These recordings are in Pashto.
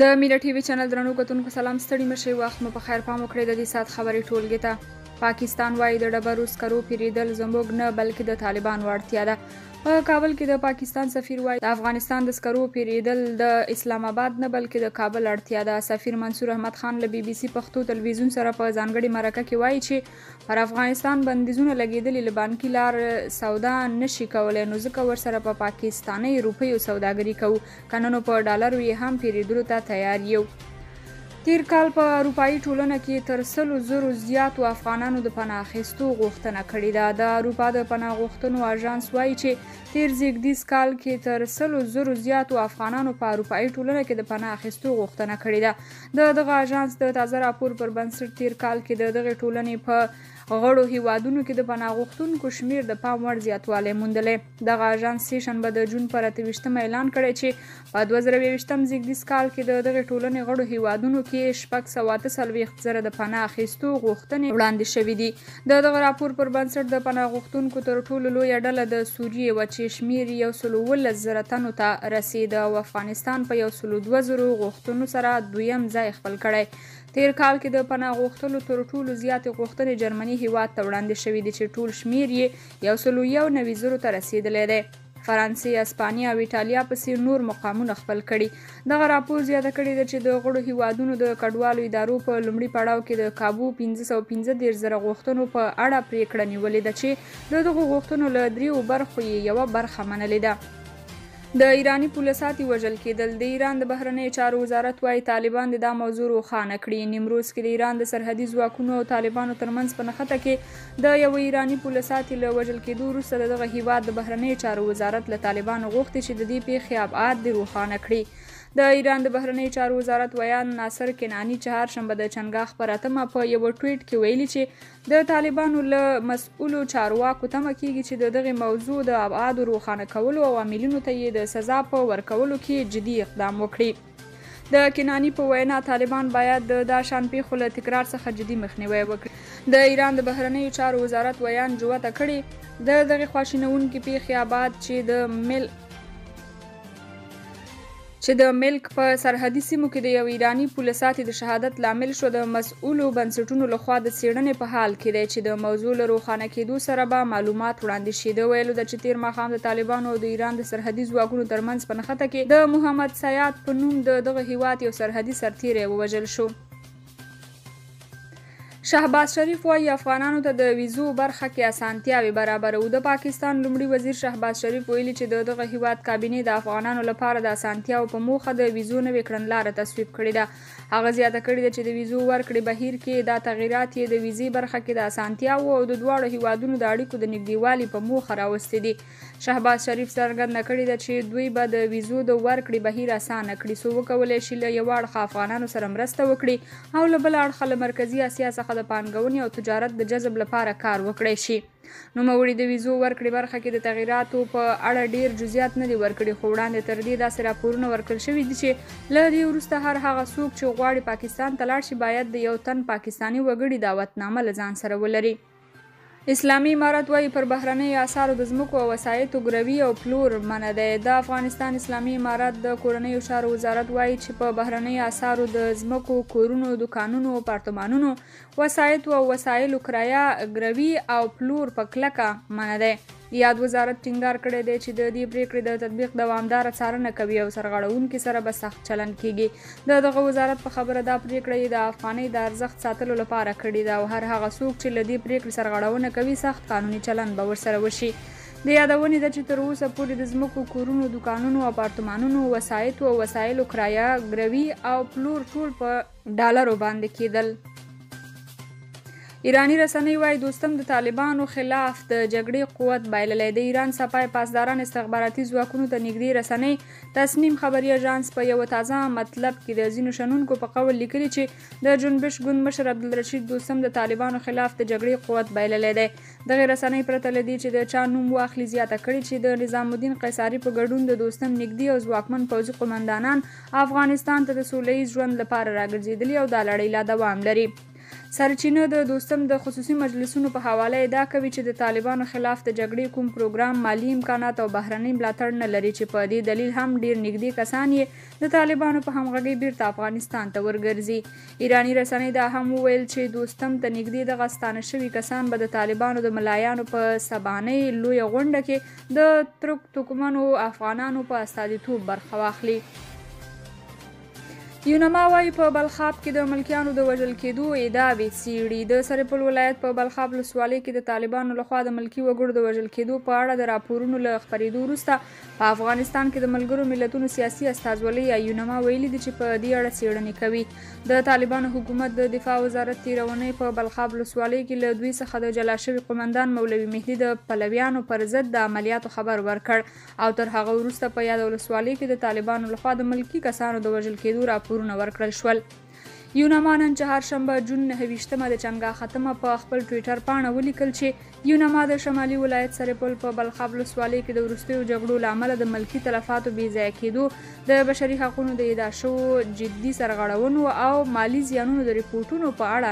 د میله ټي وي چینل درنو کتونکو سلام ستړي مشئ وخت مو په خیر پام وکړئ د دې ساعت خبرې ټولګې ته پاکستان وایي د ډبرو سکرو پیرودل زموږ نه بلکې د طالبانو اړتیا ده. په کابل کې د پاکستان سفیر وایي د افغانستان د سکرو پیرودل د اسلام آباد نه بلکې د کابل اړتیا ده. سفیر منصور احمد خان له BBC پښتو تلویزیون سره په ځانګړي مرکه کې وایي چې پر افغانستان بندیزونه لګېدلي له بانکي لار سودا نشي کولی، نو ځکه ورسره په پاکستاني روپیو سوداګري کوو، که نه نو په ډالرو یې هم پیرودلو ته تیار یو. تیر کال په اروپایي ټولنه کې تر 100,000 زیاتو افغانانو د پناه اخیستو غوښتنه کړې ده. د اروپا د پناه غوښتنو اژانس وایي چې تیر زیږدیز کال کې تر 100,000 زیاتو افغانانو په اروپایي ټولنه کې د پناه اخیستو غوښتنه کړې ده. د دغه اژانس د تازه راپور پر بنسټ تیر کال کې د دغه ټولنې په غړو هیوادونو کې د پناه غوښتونکو شمیر د پام وړ زیاتوالی موندلی. دغه اژانس سه شنبه د جون پر 28 اعلان کړی چې په 2023 زیږدیز کال کې د دغه ټولنې غړو هیوادونو کې 648 د پناه اخیستو غوښتنې وړاندې شوې دي. د دغه راپور پر بنسټ د پناه غوښتونکو تر ټولو لویه ډله د سوریې وه چې شمیر 117,000 تنو ته رسېده او افغانستان په 102,000 غوښتنو سره دویم ځای خپل کړی. تیر کال کې د پناه غوښتلو تر ټولو زیاتې غوښتنې جرمني هیواد ته وړاندې شوې دي چې ټول شمیر یې 191,000 ته رسېدلی دی. فرانسې، اسپانیا او ایټالیا پسې نور مقامونه خپل کړي. دغه راپور زیاته کړې ده چې د غړو هیوادونو د کډوالو ادارو په لومړي پړاو کې د کابو 515,000 غوښتنو په اړه پریکړه نیولې ده چې د دغو غوښتنو له 3 برخو یې یوه برخه منلې ده. د ایرانی پولساتي وژل کېدل. د ایران د بهرنیو چارو وزارت وایي طالبان دا موضوع روښانه کړي. نیمروز کې د ایران د سرحدي ځواکونو او طالبانو ترمنځ په نښته کې د یو ایرانی پولساتي له وژل کېدو وروسته د دغه هیواد د بهرنیو چارو وزارت له طالبانو غوښتي چې د دې پیښې ابعاد دې روښانه کړي. د ایران د بهرنیو چارو وزارت ویان ناصر کنانی چهارشنبه د چنګاښ پر 8 په یو ټویټ کې ویلي چې د طالبانو له مسؤلو چارواکو تمه کیږي چې د دغه موضوع د ابعادو روښانه کولو او عاملینو ته یې د سزا په ورکولو کې جدي اقدام وکړي. د کنانی په وینا طالبان باید د دا شان پیښو له تکرار څخه جدي مخنیوي وکړي. د ایران د بهرنیو چارو وزارت ویان جوته کړي د دغه خواشینونکې پیښې ابعاد چې د ملک په سرحدي سیمو کې د یو ایرانی پولساتي د شهادت لامل شو د مسؤلو بنسټونو لخوا د څېړنې په حال کې دی چې د موضوع له روښانه کېدو سره به معلومات وړاندې شي. د ویلو ده چې تیر ماښام د طالبانو او د ایران د سرحدي ځواکونو ترمنځ په نښته کې د محمد سیاد په نوم د دغه هیواد یو سرحدي سرتیری ووژل شو. شهباز شریف وایي افغانانو ته د ویزو برخه کې اسانتیاوې برابرو. د پاکستان لومړي وزیر شهباز شریف ویلي چې د دغه هیواد کابینې د افغانانو لپاره د اسانتیاو په موخه د ویزو نوې کړنلاره تصویب کړې ده. هغه زیاته کړې ده چې د ویزو ورکړې بهیر کې دا تغیرات یې د ویزې برخه کې د اسانتیاو او د دواړو هیوادونو د اړیکو د نږدېوالي په موخه راوستي دي. شهباز شریف څرګنده کړې ده چې دوی به د ویزو د ورکړې بهیر اسانه کړي څو وکولی شي له یو اړخه افغانانو سره مرسته وکړي او له بل اړخه له مرکزي اسیا څخه د پانګونې او تجارت د جذب لپاره کار وکړی شي. نوموړي د ویزو ورکړې برخه کې د تغیراتو په اړه ډیر جزئیات نه دي ورکړي، خو وړاندې تر دې داسې راپورونه ورکړل شوي دي چې له دې وروسته هر هغه څوک چې غواړي پاکستان ته لاړ شي باید د یو تن پاکستاني وګړي دعوتنامه له ځان سره ولري. اسلامي امارت وایي پر بهرنیو اسعارو د ځمکو او وسایطو ګروي او پلور منع دی. د افغانستان اسلامي امارت د کورنیو چارو وزارت وایي چې په بهرنیو اسعارو د ځمکو، کورونو، دکانونو، اپارتمانونو، وسایطو او وسایلو کرایه، ګروي او پلور په کلکه منع دی. یاد وزارت ټینګار کړی دی چې د دې پریکړې د تطبیق دوامداره څارنه کوي او سرغړونکو سره به سخت چلند کیږي. د دغه وزارت په خبره دا پریکړه د افغانۍ د ارزښت ساتلو لپاره کړې ده او هر هغه څوک چې له دې پریکړې سرغړونه کوي سخت قانوني چلند به ورسره وشي. د یادونې ده چې تر اوسه پورې د ځمکو، کورونو، دکانونو، اپارتمانونو، وسایطو او وسایلو کرایه، ګروي او پلور ټول په ډالرو باندې کېدل. ایرانی رسنۍ وایي دوستم د طالبانو خلاف د جګړې قوت بایللی. د ایران سپاه پاسداران استخباراتي ځواکونو ته نږدې رسنۍ تصنیم خبري اژانس په یو تازه مطلب کې د ځینو شنونکو په قول لیکلي چې د جنبش ګوند مشر عبدالرشید دوستم د طالبانو خلاف د جګړې قوت بایللی دی. دغه رسنۍ پرته له دې چې د چا نوم واخلي زیاته کړې چې د نظام الدین قیصاري په ګډون د دوستم نږدې او ځواکمن پوځي قومندانان افغانستان ته د سوله ییز ژوند لپاره راګرځېدلي او دا لړۍ لا دوام لري. سرچینه د دوستم د خصوصي مجلسونو په حواله ادعا کوي چې د طالبانو خلاف د جګړې کوم پروګرام، مالی امکانات او بهرنی ملاتړ نه لري چې په دې دلیل هم ډیر نږدې کسان یې د طالبانو په همغږۍ بیرته افغانستان ته ورګرځي. ایرانی رسنۍ دا هم وویل چې دوستم ته نږدې دغه ستانه شوي کسان به د طالبانو د ملایانو په سبانۍ لویه غونډه کې د ترک توکمنو افغانانو په استازیتوب برخه واخلي. یونما وايي په بلخاب کې د ملکیانو د وژل کېدو ادعاوې څېړي. د سرپل ولایت په بلخاب ولسوالۍ کې د طالبانو لخوا د ملکي وګړو د وژل کېدو په اړه د راپورونو له خپرېدو وروسته په افغانستان کې د ملګرو ملتونو سیاسي استازولۍ یا یونما ویلي دي چې په دې اړه څېړنې کوي. د طالبانو حکومت د دفاع وزارت تېرونی په بلخاب ولسوالۍ کې له دوی څخه د جلا شوي قومندان مولوي مهدي د پلویانو پر ضد د عملیاتو خبر ورکړ او تر هغه وروسته په یاد ولسوالۍ کې د طالبانو لخوا د ملکي کسانو د وژل کېدو راپورونه ورکړل شول. یونما نن چهارشنبه جون 29 د چنګا ختمه په خپل ټویټر پاڼه ولیکل چې یونما د شمالي ولایت سرپل په بلخاب ولسوالۍ کې د وروستیو جګړو له امله د ملکي تلفاتو بې ځایه کېدو، د بشري حقونو د ادعا شوو جدي سرغړونو او مالي زیانونو د ریپورټونو په اړه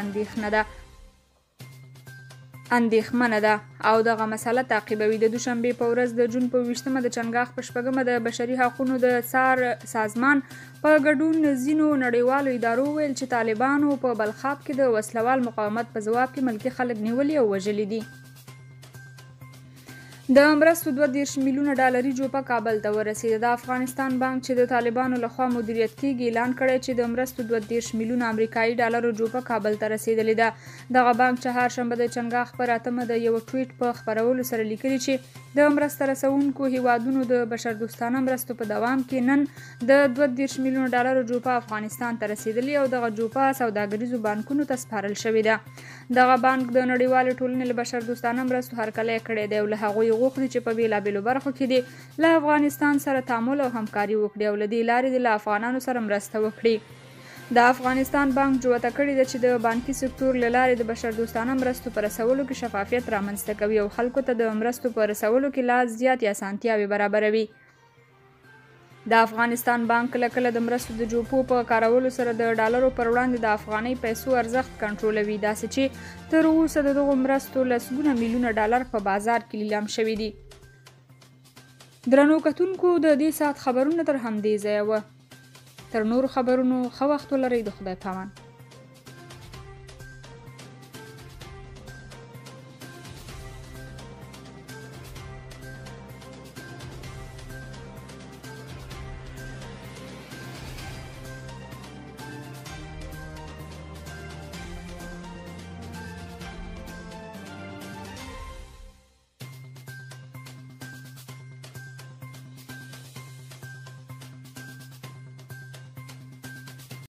اندېښمنه ده او دغه مسله تعقیبوي. د دوشنبې په ورځ د جون په 20 د چنګاښ په 6 د بشري حقونو د سازمان په ګډون ځینو نړیوالو ادارو ویل چې طالبانو په بلخاب کې د وسلوال مقاومت په ځواب کې ملکي خلک نیولي او وژلي دي. د مرستو 22 میلیونه ډالري جوپه کابل ته ورسېده. د افغانستان بانک چې د طالبانو لخوا مدیریت کیږي اعلان کړی چې د مرستو 22 میلیونه امریکایي ډالرو جوپه کابل ته رسېدلې ده. دغه بانک چهارشنبه د چنګاښ په 8 د یو ټویټ په خپرولو سره لیکلي چې د مرسته رسونکو هیوادونو د بشردوستانه مرستو په دوام کې نن د 22 میلیونه ډالرو جوپه افغانستان ته رسېدلې او دغه جوپه سوداګریزو بانکونو ته سپارل شوې ده. دغه بانک د نړیوالې ټولنې له بشردوستانه مرستو هرکلی کړی دی او له هغوی غوښتي چې په بېلابېلو برخو کې دې له افغانستان سره تعامل او همکاري وکړي او له دې لارې دې له افغانانو سره مرسته وکړي. د افغانستان بانک جوته کړې ده چې د بانکي سکتور له لارې د بشردوستانه مرستو په رسولو کې شفافیت رامنځته کوي او خلکو ته د مرستو په رسولو کې لا زیاتې اسانتیاوې برابروي. د افغانستان بانک کله کله د مرستو د جوپو په کارولو سره د ډالرو پر وړاندې د افغاني پیسو ارزښت کنټرولوي، داسې چې تر اوسه د دغو مرستو لسګونه میلیونه ډالر په بازار کې لیلام شوي دي. درنو کتونکو د دې ساعت خبرونه تر همدې ځایه وه. تر نورو خبرونو ښه وخت ولرئ. د خدای پامان.